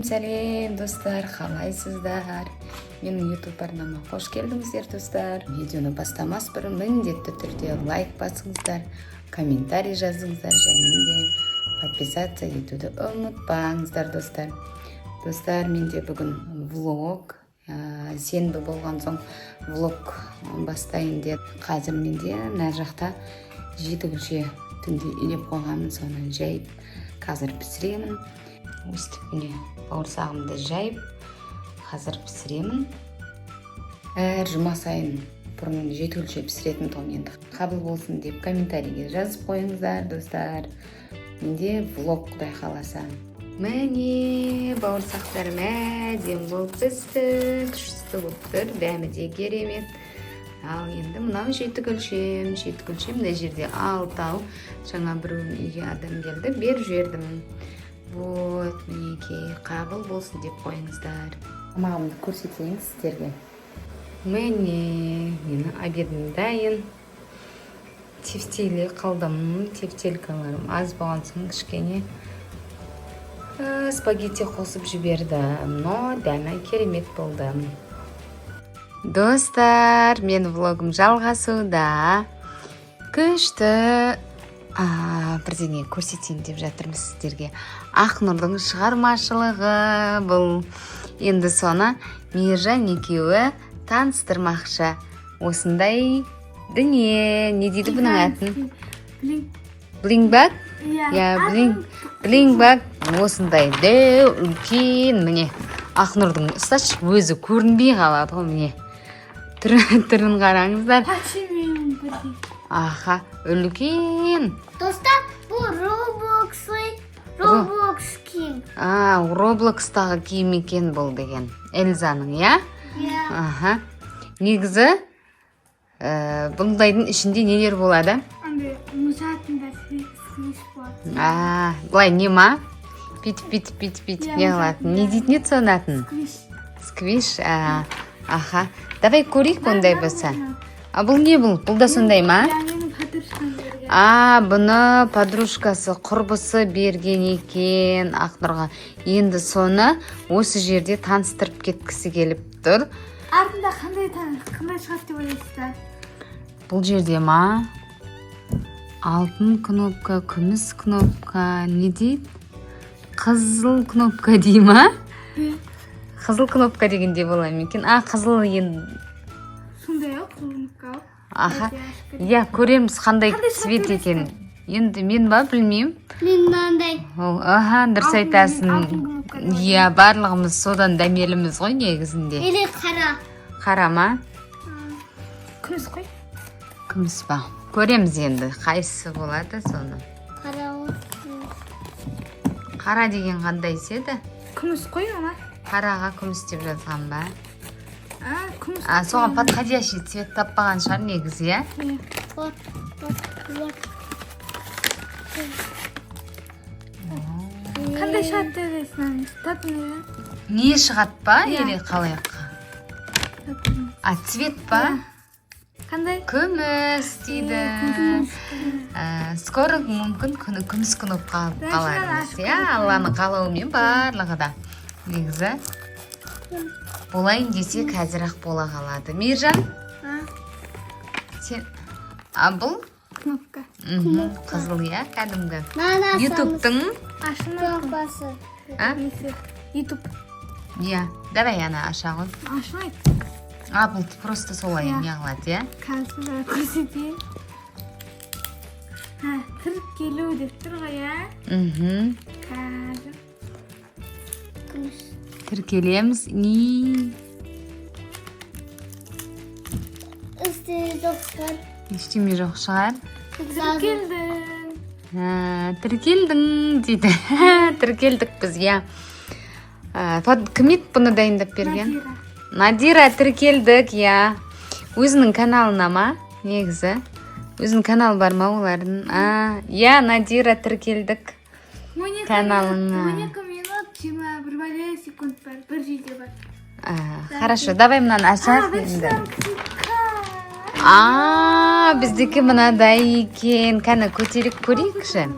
Сәлем достар, қалайсыздар? Менің YouTube арнама қош келдіңіздер достар. Видеоны бастамас бұрын міндетті түрде лайк басыңыздар, комментарий жазыңыздар және де подписаться етуді ұмытпаңыздар достар. Достар, менде бүгін влог, сенбі болған соң влог бастайын деп. Қазір менде мына жақта жетігүлше түнде илеп қойғанмын, соны жайып қазір пісіремін. Өстіп бауырсағымды жайып қазір пісіремін. Әр жұма сайын бұрын жетігүлше пісіретін тұғым, енді қабыл болсын деп комментарийге жазып қойыңыздар достар. Менде влог құдай қаласа. Міне бауырсақтарым әдем болып пісті, күшті болып тұр, дәмі де керемет. Ал енді мынау жетігүлшем мына жерде 6 жаңа біреуін үйге адам келді, беріп жібердім. Вот, мінекей, қабыл болсын деп қойыңыздар. Тамағымды көрсетейін сіздерге. Міне, мені обедім дайын. Тефтейлі қалдым, тефтелкаларым аз болған соң кішкене спагетти қосып жібердім, но дәмі керемет болды. Достар, мен влогым жалғасуда. Күшті бірдеңе көрсетейін деп жатырмыз сіздерге. Ақнұрдың шығармашылығы бұл. Енді соны Мейіржан екеуі таныстырмақшы. Осындай дүние, не дейді бұның атын? Блингбак? Блингбак. Осындай дәу үлкен, міне. Ақнұрдың ұсташы өзі көрінбей қалады ғой, міне. Түрін қараңыздар. Аха, үлкен. Достар, бұл Roblox киім. Roblox'тағы киім екен бұл деген. Эльзаның, я? Аха. Негізі, бұндайдың ішінде нелер болады? Мұжатында сквиш болады. Бұлай не ма? Пит, не қылатын? Не дейтін еді соны атын? Сквиш. Аха. Давай көрейік бұндай болса. Бұл не бұл? Бұл да сондай ма? Бұны подружкасы, құрбысы берген екен Ақнұрға. Енді соны осы жерде таныстырып кеткісі келіп тұр. Артында қандай шығады деп ойлайсыздар? Бұл жерде ма? Алтын кнопка, күміс кнопка, не дейді? Қызыл кнопка дей ма? Қызыл кнопка дегенде бола екен. Қызыл енді. Сондай кнопка. Аха. Я, көреміз қандай цвет екен. Енді мен ба, білмеймін. Мен мынандай. Дұрыс айтасың. Я, барлығымыз содан дәмеліміз ғой негізінде. Или қара. Қара ма? Күміс қой. Күміс ба? Көреміз енді, қайсысы болады соны. Қара деген қандай седі? Күміс қой ана. Қараға күміс деп жазған ба? Күміс. Соған подходящий цвет таппаған шығар негізі, я? Қандай шығады дедесің? Не шығады ба? Еле қалай? Цвет ба? Қандай? Күміс дейді. Скоро мүмкін күміс кнопка қаларымыз, я? Алланың қалауымен барлығы да. Негізі болайын десе қазір-ақ бола қалады. Мейіржан? Бұл? Кнопка. Қызыл, я, кәдімгі. Ютубтың кнопкасы. Ютуб. Я, давай ана аша ғой. Ашайық. Бұл просто солай не қылады, я? Қазір көрсетейін. Тіркелу деп тұр ғой, я? Қазір. Тіркелеміз. Ештеме жоқ шығар. Тіркелдің дейді. Тіркелдік біз, я. Кім еді бұны дайындап берген? Надира, тіркелдік, я. Өзінің каналына ма? Негізі. Өзінің канал бар ма олардың? Я, Надира, тіркелдік каналына. 12 минут 21 секунд бар, бір видео бар. Хорошо, давай мынаны ашайық енді. Біздікі мынадай екен. Кәні көтеріп көрейікші.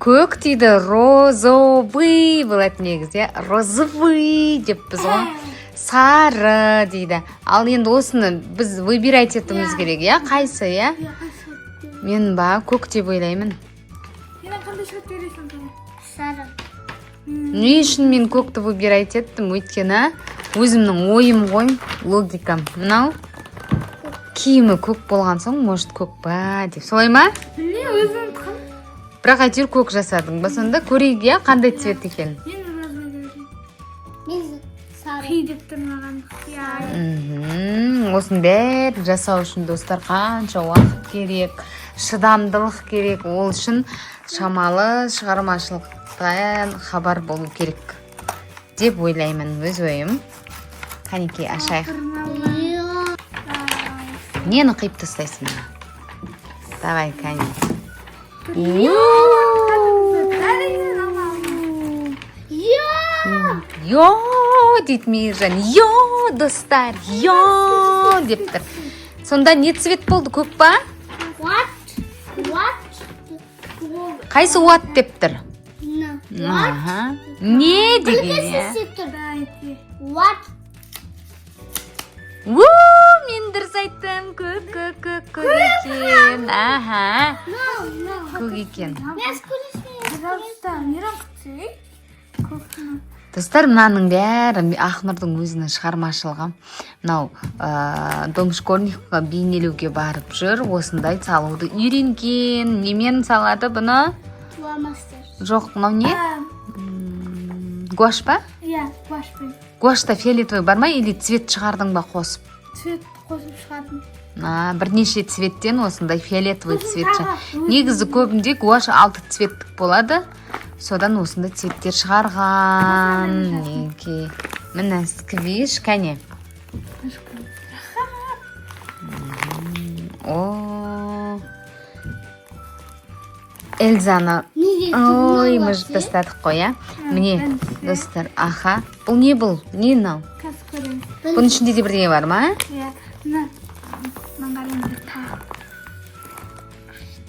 көк дейді, розовый болады негізі, розовый деппіз ғой. Сары дейді. Ал енді осыны біз выбирать етуіміз керек, иә? Қайсы, иә? Мен көк деп ойлаймын. Сен қандай шот бересің? Сары. Не үшін мен көкті выбирать еттім? Өйткені өзімнің ойым ғой, логикам. Мынау киімі көк болған соң, может көк ба деп. Солай ма? Білмей, өзім қым. Бірақ әйтеуір көк жасадың ба сонда? Көрейік, иә, қандай цвет екен? Мен розовый берейін. Мен сары. Қи деп тұр маған. Осының бәрін жасау үшін достар қанша уақыт керек, шыдамдылық керек, ол үшін шамалы шығармашылықтан хабар болу керек деп ойлаймын, өз ойым. Қанекей, ашайық. Нені қиып тастайсың? Давай, Кәне. Йо дейді Мейіржан. Йо, достар, йо деп тұр. Сонда не цвет болды, көк па? What? Қайсы what деп тұр? No. Аха. Не деген, Білгісіз иә? деп тұр. What? Мен дұрыс айттым. Көк екен. Аха. No. Көк екен. Мен скорее. Пожалуйста, мирон күтсей. Көктің. Достар, мынаның бәрі Ақнұрдың өзінің шығармашылығы. Мынау домшкольникқа бейнелеуге барып жүр, осындай салуды үйренген. Немен салады бұны? Фломастер. Жоқ, мынау не? Гуаш па? Иә, башпен. Гуашта фиолетовый бар ма, или цвет шығардың ба қосып? Цвет қосып шығардым. Бірнеше цветтен осындай фиолетовый цвет. Негізі көбінде гуаш 6 цветтік болады. Содан осындай цветтер шығарған. Неге? Міне сквиш, Кәне. О, Эльзаны. Ой, мы же тастадық қой, ә? Міне, достар, аха. Бұл не бұл? Не мынау? Қазір көремін. Бұның ішінде де бірдеңе бар ма? Иә, мынаған та.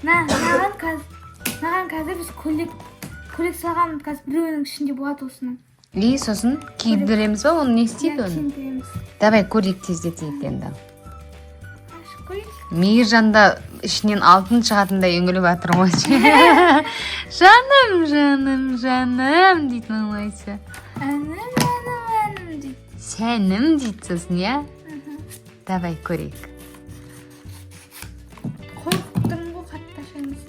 Наған қазір біз көйлек салған қазір біреуінің ішінде болады осының. И сосын киіндіреміз ба? Оны не істейді оны? Киіндіреміз. Давай көрейік тездетейік енді. Ашып қойып. Мейіржанда ішінен алтын шығатындай үңіліп жатыр ғой. Жаным дейтін олайсы. Әнім дейді. Сәнім дейді сосын, иә? Давай көрейік. Қойып тұрмын ғой қатты ашаймыз.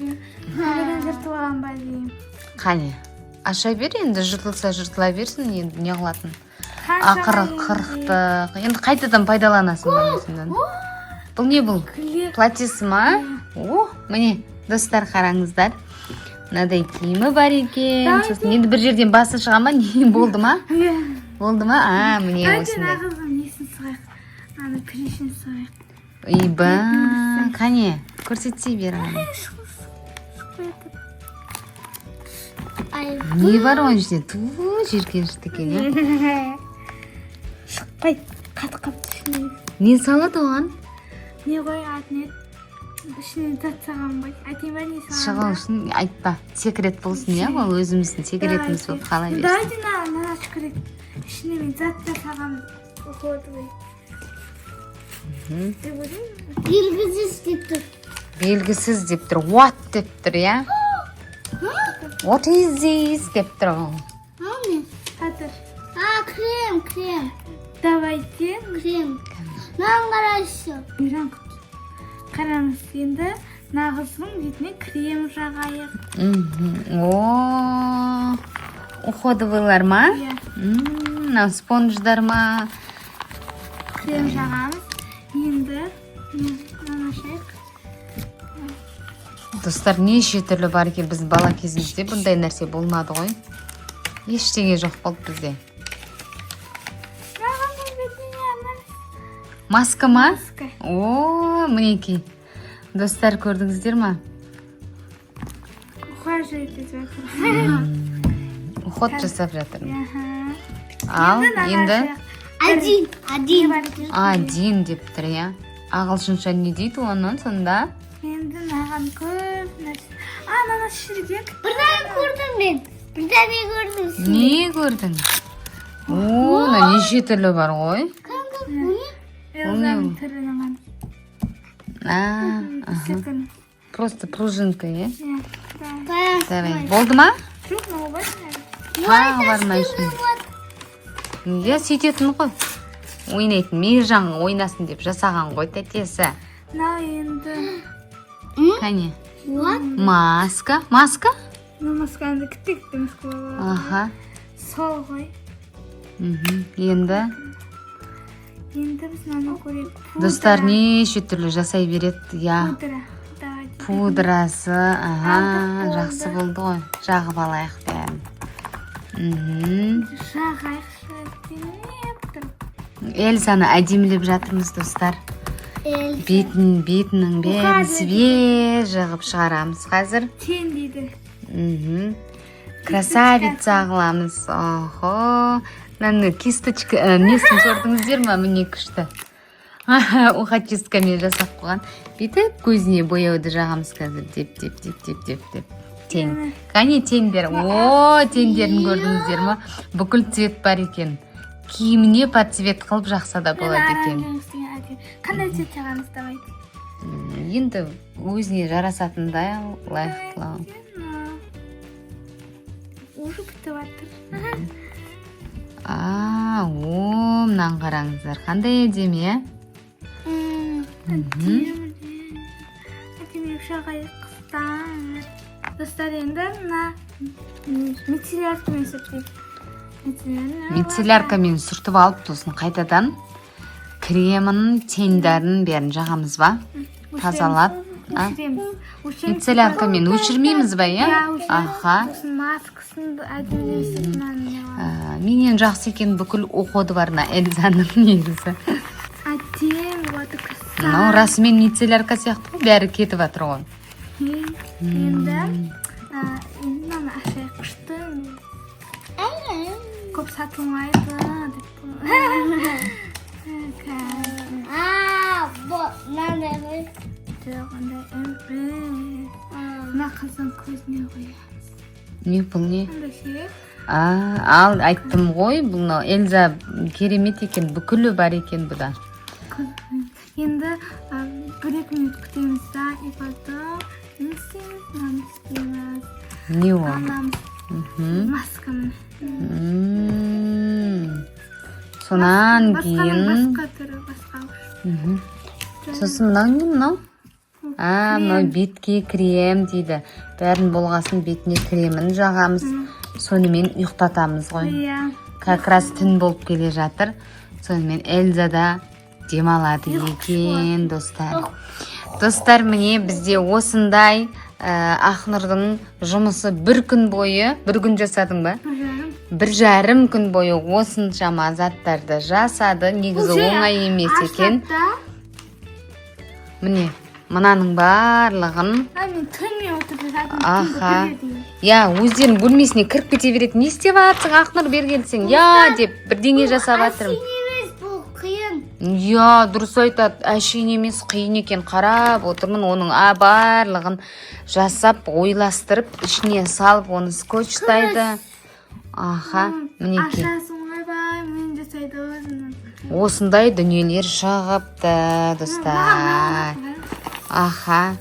Көйлегін жыртып алған ба деймін. Қане, аша бер енді, жыртыла берсін, енді не қылатын. Ақыры қырықтық. Енді қайтадан пайдаланасың ба осындан. Бұл не бұл? Платьесі ма? О, міне, достар қараңыздар. Мынадай киімі бар екен. Сосын енді бір жерден басы шыға ма? Не болды ма? Болды ма? Міне осындай. Ағызым несін сұрайық. Аны кришін сұрайық. Үйба, қане, көрсетсей бер. Не бар оның ішінде? Жеркеншті екен. Шықпайды. Қатып ішіне. Не салады оған? Не қой атын ет. Ішіне зат саған бай. Айтайын ба не саған? Шығу үшін айтпа. Секрет болсын, иә? Ол өзіміздің секретіміз болып қала берсін. Дайте мына шүкірет. Ішіне мен зат саған ұқуды бай. Белгісіз деп тұр. Белгісіз деп тұр. What деп тұр, иә? What is this деп тұр ол. Ау Қазір. крем. Давайте. Крем. Маған қарайшы. Мирон күт. Қараңыз енді нағыздың бетіне крем жағайық. О, уходовыйлар ма? Иә. Мынау спонждар ма? Крем жағамыз. Енді мынаны ашайық. Достар, неше түрлі бар екен, біз бала кезімізде бұндай нәрсе болмады ғой. Ештеңе жоқ болды бізде. Маска ма? Маска. О, мінекей. Достар, көрдіңіздер ма? Ухаживать етіп жатыр. Уход жасап жатыр. Аха. Ал, енді Один. один деп тұр, иә? Ағылшынша не дейді оны сонда? Енді маған көп нәрсе. Ананас шіркек. Bir tane gördüm ben. Bir tane gördüm. Не көрдің? Мына неше түрлі бар ғой. Kanka bu ne? Элзаның түрінің ғана. Секунд. Просто пружинка, е? Иә. Давай. Болды ма? Жоқ, мынау бар. Тағы бар ма ішінде? Иә, сөйтетін ғой. Ойнайтын, Мейіржанға ойнасын деп жасаған ғой тәтесі. Мынау енді. Кәне. What? Маска. Маска? Мынау масканы кітті маска бар. Аха. Сол ғой. Енді Енді біз мынаны көрейік. достар неше түрлі жасай береді. Я, Пудра. Давайте. пудрасы. Аха, Артық болды. жақсы болды ғой. Жағып алайық бәрін. Жағайықшы. Демеп тұр. Эльзаны әдемілеп жатырмыз, достар. El. Бетінің бәрін Бұқар свеж ғып шығарамыз қазір. Тен дейді. Красавица қыламыз. Охо. Мынаны кисточка, несін көрдіңіздер ма? Міне күшті. Ухачисткамен жасап қойған. Бүйтіп көзіне бояуды жағамыз қазір. Деп. Тен. Қане тендер. О, тендерін көрдіңіздер ма? Бүкіл цвет бар екен. Киіміне под цвет қылып жақса да болады екен. Қандай цвет жағамыз давай. Енді өзіне жарасатындай лайық қылам. Уже бітіп жатыр. Мынаны қараңыздар. Қандай әдемі, е? Әдемі жағайық қыздар. Достар, енді мына мицелляркамен сүртейік. Мицелляркамен сүртіп алып, сосын қайтадан кремін, тендерін бәрін жағамыз ба? Тазалап. Мицелляркамен өшірмейміз ба, е? Аха. Сосын маскасын әдемі. Менен жақсы екен бүкіл уходы барына Эльзаның негізі. Әдем, вот красавица. Мынау расымен мицеллярка сияқты ғой, бәрі кетіп жатыр ғой. Енді мынаны ашайық күшті. Көп сатылмайды деп. Bu nerede? Жоқ, ондай әмпір. Мына қыздың көзіне қоямыз. Не бұл не? Ондай ше. Ал айттым ғой, бұл Эльза керемет екен, бүкілі бар екен бұда. Енді 1-2 минут күтеміз да, и потом не істейміз, мынаны істейміз. Не ол? Аламыз масканы. Сонан Басқаның кейін басқа түрі, басқа. сосын мынау? Мынау бетке крем дейді. Бәрін болғасын бетіне кремін жағамыз. Сонымен ұйықтатамыз ғой. Иә. Как раз түн болып келе жатыр. Сонымен Эльза да демалады екен, достар. Достар, міне бізде осындай Ақнұрдың жұмысы бір күн бойы, бір күн жасадың ба? 1,5 күн бойы осыншама заттарды жасады. Негізі оңай емес екен. Міне, мынаның барлығын. Мен түнмен отырды жатым. Аха. Я, өздерінің бөлмесіне кіріп кете береді. Не істеп жатсың, Ақнұр бергенсің? Я, деп бірдеңе жасап жатырмын. Sinimiz bu kıyın. Я, дұрыс айтады. Әшейін емес, қиын екен. Қарап отырмын, оның барлығын жасап, ойластырып, ішіне салып, оны скотчтайды. Аха, мінеке. Ашасын ойбай, мен жасайды өзінің. Осындай дүниелер шығыпты, достар. Аха.